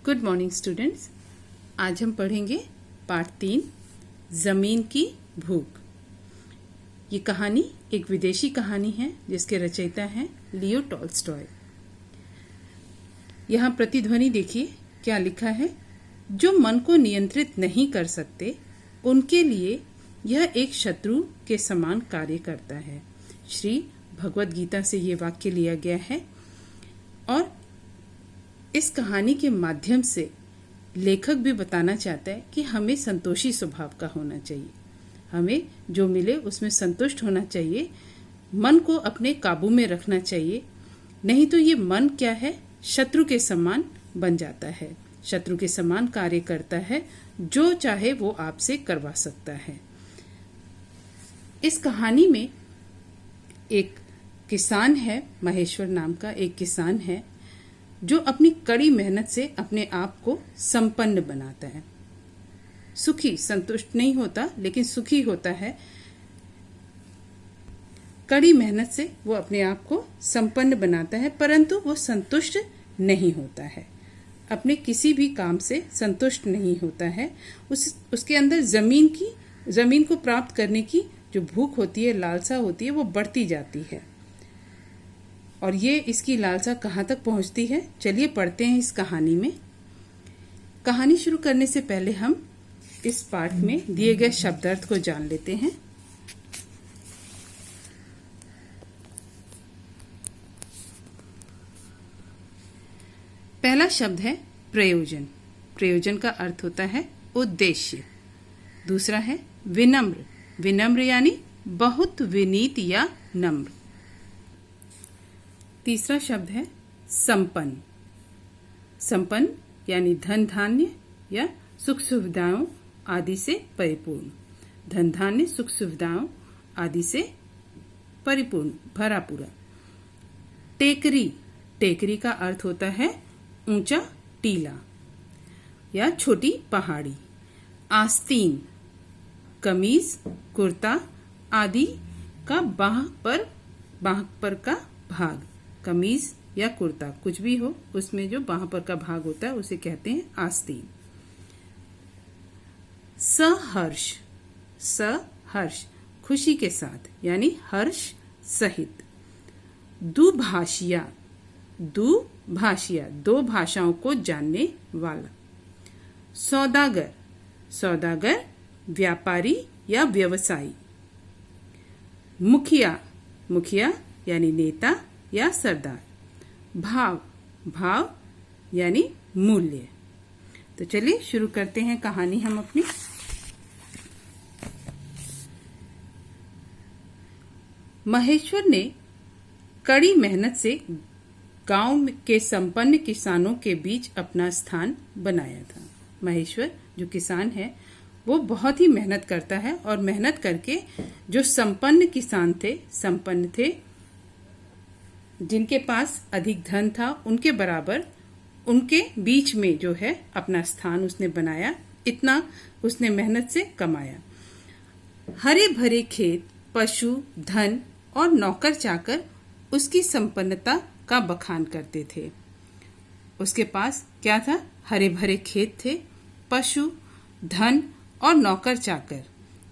Good morning students. आज हम पढ़ेंगे पाठ 3 ज़मीन की भूख। ये कहानी एक विदेशी कहानी है जिसके रचयिता हैं लियो टॉल्स्टॉय। यहाँ प्रतिध्वनि देखिए क्या लिखा है। जो मन को नियंत्रित नहीं कर सकते उनके लिए यह एक शत्रु के समान कार्य करता है। श्री भगवद गीता से ये वाक्य लिया गया है और इस कहानी के माध्यम से लेखक भी बताना चाहता है कि हमें संतोषी स्वभाव का होना चाहिए। हमें जो मिले उसमें संतुष्ट होना चाहिए, मन को अपने काबू में रखना चाहिए, नहीं तो ये मन क्या है, शत्रु के समान बन जाता है, शत्रु के समान कार्य करता है, जो चाहे वो आपसे करवा सकता है। इस कहानी में एक किसान है, महेश्वर नाम का एक किसान है जो अपनी कड़ी मेहनत से अपने आप को संपन्न बनाता है। सुखी, संतुष्ट नहीं होता लेकिन सुखी होता है। कड़ी मेहनत से वो अपने आप को संपन्न बनाता है, परंतु वो संतुष्ट नहीं होता है, अपने किसी भी काम से संतुष्ट नहीं होता है। उसके अंदर जमीन को प्राप्त करने की जो भूख होती है, लालसा होती है, वो बढ़ती जाती है। और ये इसकी लालसा कहाँ तक पहुँचती है, चलिए पढ़ते हैं इस कहानी में। कहानी शुरू करने से पहले हम इस पाठ में दिए गए शब्दार्थ को जान लेते हैं। पहला शब्द है प्रयोजन। प्रयोजन का अर्थ होता है उद्देश्य। दूसरा है विनम्र। विनम्र यानी बहुत विनीत या नम्र। तीसरा शब्द है संपन्न। संपन्न यानी धन धान्य या सुख सुविधाओं आदि से परिपूर्ण। धन धान्य सुख सुविधाओं आदि से परिपूर्ण, भरा पूरा। टेकरी। टेकरी का अर्थ होता है ऊंचा टीला या छोटी पहाड़ी। आस्तीन। कमीज, कुर्ता आदि का बाह पर का भाग। कमीज या कुर्ता कुछ भी हो, उसमें जो बाह पर का भाग होता है उसे कहते हैं आस्तीन। सहर्ष। सहर्ष खुशी के साथ यानी हर्ष सहित। दुभाषिया। दुभाषिया दो भाषाओं को जानने वाला। सौदागर। सौदागर व्यापारी या व्यवसायी। मुखिया। मुखिया यानी नेता या सरदार। भाव। भाव यानी मूल्य। तो चलिए शुरू करते हैं कहानी हम अपनी। महेश्वर ने कड़ी मेहनत से गांव के संपन्न किसानों के बीच अपना स्थान बनाया था। महेश्वर जो किसान है वो बहुत ही मेहनत करता है और मेहनत करके जो संपन्न किसान थे, संपन्न थे, जिनके पास अधिक धन था, उनके बराबर उनके बीच में जो है अपना स्थान उसने बनाया। इतना उसने मेहनत से कमाया। हरे भरे खेत, पशु, धन और नौकर चाकर उसकी संपन्नता का बखान करते थे। उसके पास क्या था? हरे भरे खेत थे, पशु, धन और नौकर चाकर,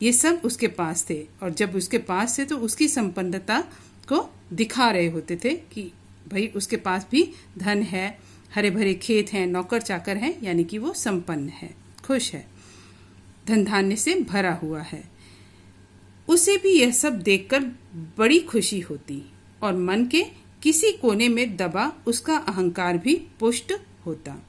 ये सब उसके पास थे। और जब उसके पास थे तो उसकी संपन्नता को दिखा रहे होते थे कि भाई उसके पास भी धन है, हरे भरे खेत हैं, नौकर चाकर हैं, यानी कि वो संपन्न है, खुश है, धन धान्य से भरा हुआ है। उसे भी यह सब देखकर बड़ी खुशी होती और मन के किसी कोने में दबा उसका अहंकार भी पुष्ट होता।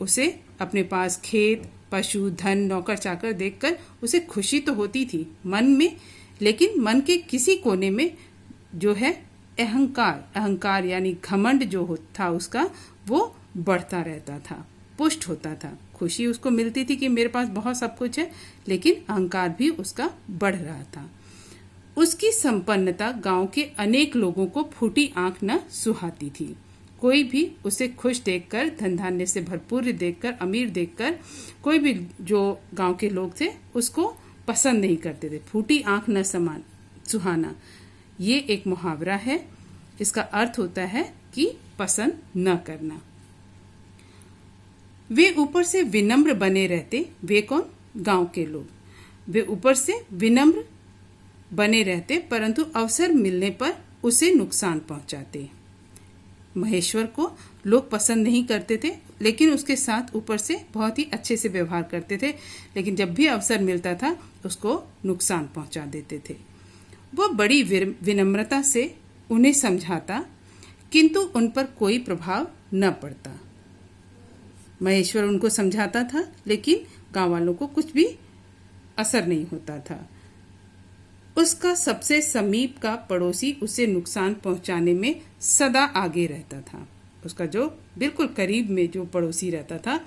उसे अपने पास खेत, पशु, धन, नौकर चाकर देखकर उसे खुशी तो होती थी मन में, लेकिन मन के किसी कोने में जो है अहंकार यानी घमंड जो था उसका, वो बढ़ता रहता था, पुष्ट होता था। खुशी उसको मिलती थी कि मेरे पास बहुत सब कुछ है, लेकिन अहंकार भी उसका बढ़ रहा था। उसकी संपन्नता गांव के अनेक लोगों को फूटी आंख न सुहाती थी। कोई भी उसे खुश देखकर, धन धान्य से भरपूर देखकर, अमीर देखकर, कोई भी जो गांव के लोग थे उसको पसंद नहीं करते थे। फूटी आंख न सुहाना, ये एक मुहावरा है। इसका अर्थ होता है कि पसंद न करना। वे ऊपर से विनम्र बने रहते। वे कौन? गांव के लोग। वे ऊपर से विनम्र बने रहते परंतु अवसर मिलने पर उसे नुकसान पहुंचाते। महेश्वर को लोग पसंद नहीं करते थे, लेकिन उसके साथ ऊपर से बहुत ही अच्छे से व्यवहार करते थे, लेकिन जब भी अवसर मिलता था उसको नुकसान पहुंचा देते थे। वह बड़ी विनम्रता से उन्हें समझाता, किंतु उन पर कोई प्रभाव न पड़ता। महेश्वर उनको समझाता था, लेकिन गांव वालों को कुछ भी असर नहीं होता था। उसका सबसे समीप का पड़ोसी उसे नुकसान पहुंचाने में सदा आगे रहता था। उसका जो बिल्कुल करीब में जो पड़ोसी रहता था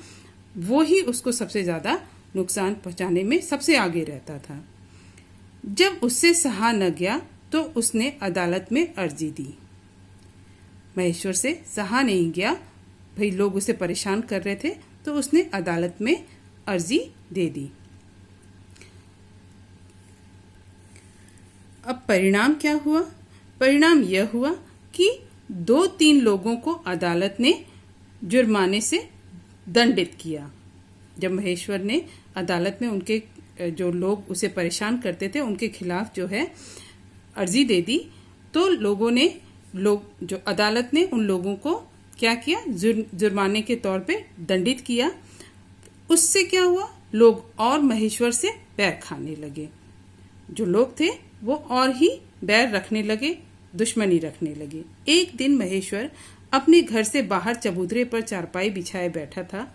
वो ही उसको सबसे ज्यादा नुकसान पहुंचाने में सबसे आगे रहता था। जब उससे सहा न गया तो उसने अदालत में अर्जी दी। महेश्वर से सहा नहीं गया, भाई लोग उसे परेशान कर रहे थे, तो उसने अदालत में अर्जी दे दी। अब परिणाम क्या हुआ? परिणाम यह हुआ कि 2-3 लोगों को अदालत ने जुर्माने से दंडित किया। जब महेश्वर ने अदालत में उनके जो लोग उसे परेशान करते थे उनके खिलाफ जो है अर्जी दे दी, तो जो अदालत ने उन लोगों को क्या किया? जुर्माने के तौर पे दंडित किया। उससे क्या हुआ? लोग और महेश्वर से बैर खाने लगे। जो लोग थे वो और ही बैर रखने लगे, दुश्मनी रखने लगे। एक दिन महेश्वर अपने घर से बाहर चबूतरे पर चारपाई बिछाए बैठा था।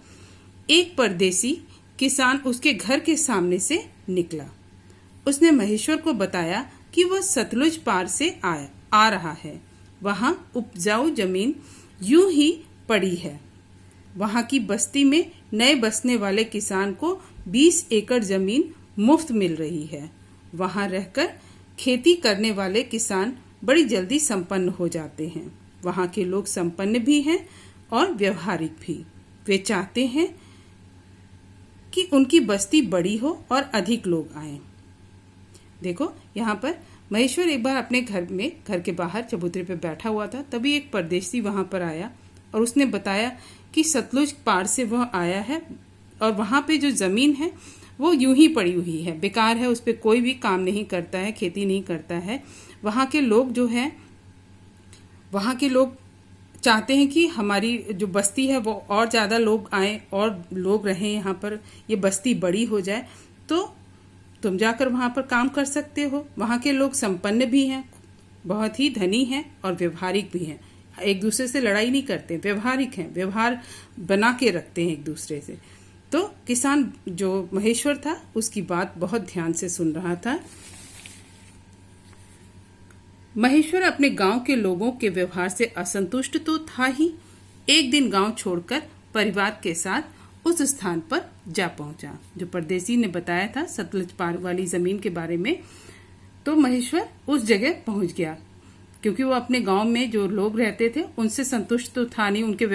एक परदेसी किसान उसके घर के सामने से निकला। उसने महेश्वर को बताया कि वह सतलुज पार से आ रहा है। वहां उपजाऊ जमीन यूं ही पड़ी है। वहां की बस्ती में नए बसने वाले किसान को 20 एकड़ जमीन मुफ्त मिल रही है। वहां रहकर खेती करने वाले किसान बड़ी जल्दी संपन्न हो जाते हैं। वहां के लोग संपन्न भी हैं और व्यवहारिक भी। वे चाहते हैं कि उनकी बस्ती बड़ी हो और अधिक लोग आएं। देखो यहाँ पर महेश्वर एक बार अपने घर के बाहर चबूतरे पे बैठा हुआ था। तभी एक परदेसी वहां पर आया और उसने बताया कि सतलुज पार से वह आया है और वहां पे जो जमीन है वो यूं ही पड़ी हुई है, बेकार है, उस पर कोई भी काम नहीं करता है, खेती नहीं करता है। वहां के लोग जो है, वहां के लोग चाहते हैं कि हमारी जो बस्ती है वो और ज्यादा लोग आए और लोग रहें यहाँ पर, ये बस्ती बड़ी हो जाए, तो तुम जाकर वहां पर काम कर सकते हो। वहां के लोग संपन्न भी हैं, बहुत ही धनी हैं और व्यवहारिक भी हैं। एक दूसरे से लड़ाई नहीं करते, व्यवहारिक हैं, व्यवहार बना के रखते हैं एक दूसरे से। तो किसान जो महेश्वर था उसकी बात बहुत ध्यान से सुन रहा था। महेश्वर अपने गांव के लोगों के व्यवहार से असंतुष्ट तो था ही। एक दिन गांव छोड़कर परिवार के साथ उस स्थान पर जा पहुंचा जो परदेसी ने बताया था सतलुज पार वाली जमीन के बारे में। तो महेश्वर उस जगह पहुंच गया, क्योंकि वो अपने गांव में जो लोग रहते थे उनसे संतुष्ट तो था नहीं। उनके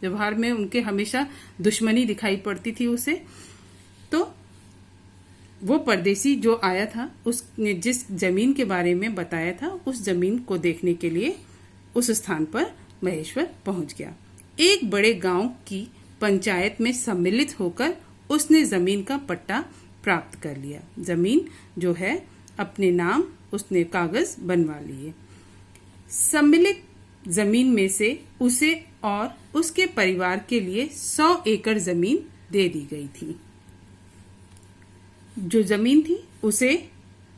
व्यवहार में उनके हमेशा दुश्मनी दिखाई पड़ती थी उसे। तो वो परदेसी जो आया था उसने जिस जमीन के बारे में बताया था उस जमीन को देखने के लिए उस स्थान पर महेश्वर पहुंच गया। एक बड़े गांव की पंचायत में सम्मिलित होकर उसने जमीन का पट्टा प्राप्त कर लिया। जमीन जो है अपने नाम उसने कागज बनवा लिए। सम्मिलित जमीन में से उसे और उसके परिवार के लिए 100 एकड़ जमीन दे दी गई थी। जो जमीन थी उसे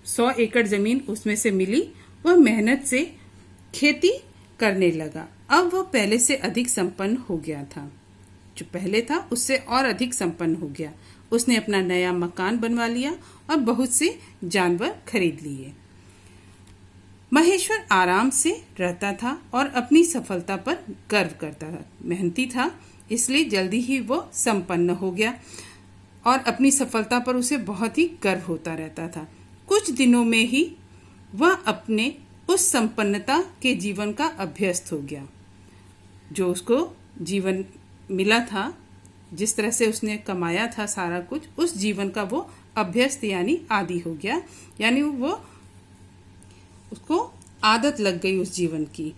100 एकड़ जमीन उसमें से मिली। वह मेहनत से खेती करने लगा। अब वह पहले से अधिक संपन्न हो गया था। जो पहले था उससे और अधिक संपन्न हो गया। उसने अपना नया मकान बनवा लिया और बहुत से जानवर खरीद लिए। महेश्वर आराम से रहता था और अपनी सफलता पर गर्व करता था। मेहनती था, इसलिए जल्दी ही वो संपन्न हो गया और अपनी सफलता पर उसे बहुत ही गर्व होता रहता था। कुछ दिनों में ही वह अपने उस संपन्नता के जीवन का अभ्यस्त हो गया। जो उसको जीवन मिला था, जिस तरह से उसने कमाया था सारा कुछ, उस जीवन का वो अभ्यस्त यानी आदी हो गया। यानी वो उसको आदत लग गई उस जीवन की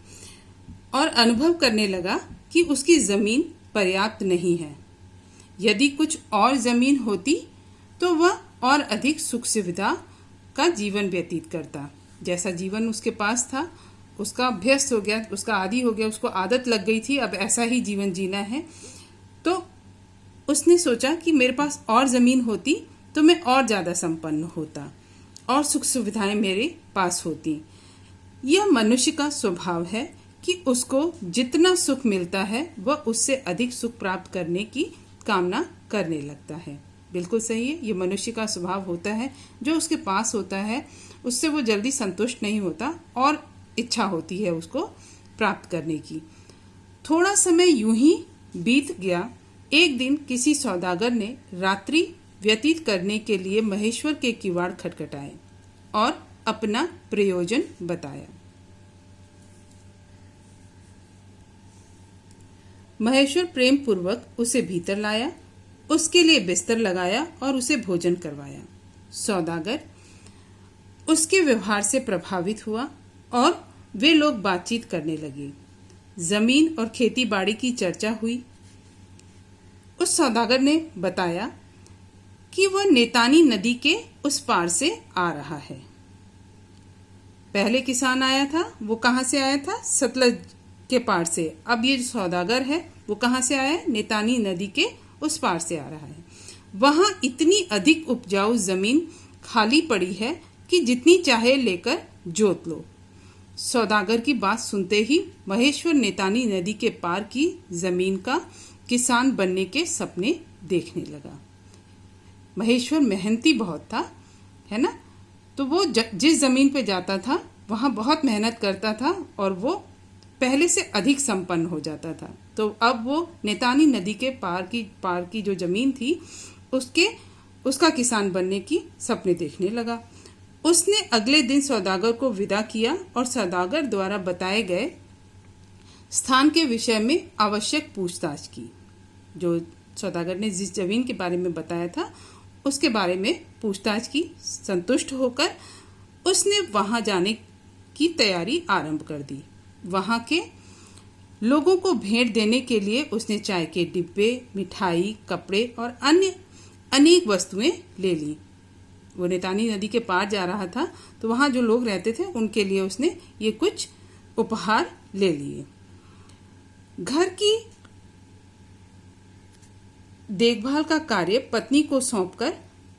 और अनुभव करने लगा कि उसकी जमीन पर्याप्त नहीं है। यदि कुछ और जमीन होती तो वह और अधिक सुख सुविधा का जीवन व्यतीत करता। जैसा जीवन उसके पास था, उसका अभ्यस्त हो गया, उसका आदी हो गया, उसको आदत लग गई थी अब ऐसा ही जीवन जीना है। तो उसने सोचा कि मेरे पास और ज़मीन होती तो मैं और ज़्यादा संपन्न होता और सुख सुविधाएं मेरे पास होती। यह मनुष्य का स्वभाव है कि उसको जितना सुख मिलता है वह उससे अधिक सुख प्राप्त करने की कामना करने लगता है। बिल्कुल सही है, ये मनुष्य का स्वभाव होता है। जो उसके पास होता है उससे वो जल्दी संतुष्ट नहीं होता और इच्छा होती है उसको प्राप्त करने की। थोड़ा समय यूं ही बीत गया। एक दिन किसी सौदागर ने रात्रि व्यतीत करने के लिए महेश्वर के किवाड़ खटखटाए और अपना प्रयोजन बताया। महेश्वर प्रेम पूर्वक उसे भीतर लाया, उसके लिए बिस्तर लगाया और उसे भोजन करवाया। सौदागर उसके व्यवहार से प्रभावित हुआ और वे लोग बातचीत करने लगे। जमीन और खेती बाड़ी की चर्चा हुई। उस सौदागर ने बताया कि वह नेतानी नदी के उस पार से आ रहा है। पहले किसान आया था, वो कहाँ से आया था? सतलज के पार से। अब ये जो सौदागर है वो कहाँ से आया है? नेतानी नदी के उस पार से आ रहा है। वहां इतनी अधिक उपजाऊ जमीन खाली पड़ी है कि जितनी चाहे लेकर जोत लो। सौदागर की बात सुनते ही महेश्वर नेतानी नदी के पार की जमीन का किसान बनने के सपने देखने लगा। महेश्वर मेहनती बहुत था, है ना? तो वो जिस जमीन पे जाता था वहाँ बहुत मेहनत करता था और वो पहले से अधिक संपन्न हो जाता था। तो अब वो नेतानी नदी के पार की जो जमीन थी उसका किसान बनने की सपने देखने लगा। उसने अगले दिन सौदागर को विदा किया और सौदागर द्वारा बताए गए स्थान के विषय में आवश्यक पूछताछ की। जो सौदागर ने जिस जमीन के बारे में बताया था उसके बारे में पूछताछ की। संतुष्ट होकर उसने वहां जाने की तैयारी आरंभ कर दी। वहां के लोगों को भेंट देने के लिए उसने चाय के डिब्बे, मिठाई, कपड़े और अन्य अनेक वस्तुएं ले ली। वो नेतानी नदी के पार जा रहा था तो वहां जो लोग रहते थे उनके लिए उसने ये कुछ उपहार ले लिए। घर की देखभाल का कार्य पत्नी को सौंपकर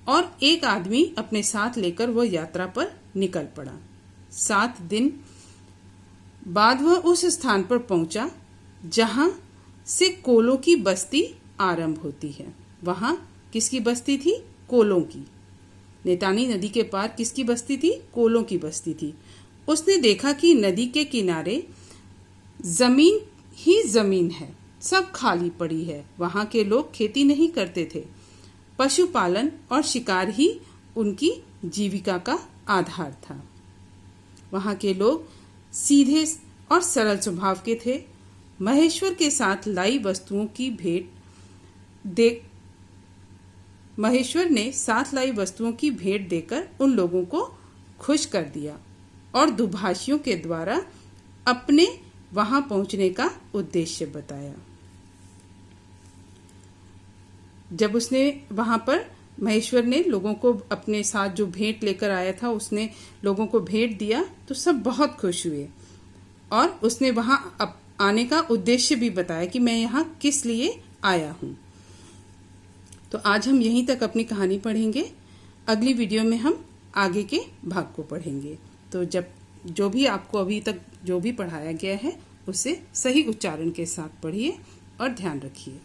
और एक आदमी अपने साथ लेकर वह यात्रा पर निकल पड़ा। 7 दिन बाद वह उस स्थान पर पहुंचा जहां से कोलों की बस्ती आरंभ होती है। वहां किसकी बस्ती थी? कोलों की। नेतानी नदी के पार किसकी बस्ती थी? कोलों की बस्ती थी। उसने देखा कि नदी के किनारे जमीन ही जमीन है, सब खाली पड़ी है। वहां के लोग खेती नहीं करते थे। पशुपालन और शिकार ही उनकी जीविका का आधार था। वहां के लोग सीधे और सरल स्वभाव के थे। महेश्वर के साथ लाई वस्तुओं की महेश्वर ने साथ लाई वस्तुओं की भेंट देकर उन लोगों को खुश कर दिया और दुभाषियों के द्वारा अपने वहां पहुंचने का उद्देश्य बताया। जब उसने वहां पर महेश्वर ने लोगों को अपने साथ जो भेंट लेकर आया था उसने लोगों को भेंट दिया तो सब बहुत खुश हुए और उसने वहां आने का उद्देश्य भी बताया कि मैं यहाँ किस लिए आया हूँ। तो आज हम यहीं तक अपनी कहानी पढ़ेंगे। अगली वीडियो में हम आगे के भाग को पढ़ेंगे। तो जो भी आपको अभी तक जो भी पढ़ाया गया है उसे सही उच्चारण के साथ पढ़िए और ध्यान रखिए।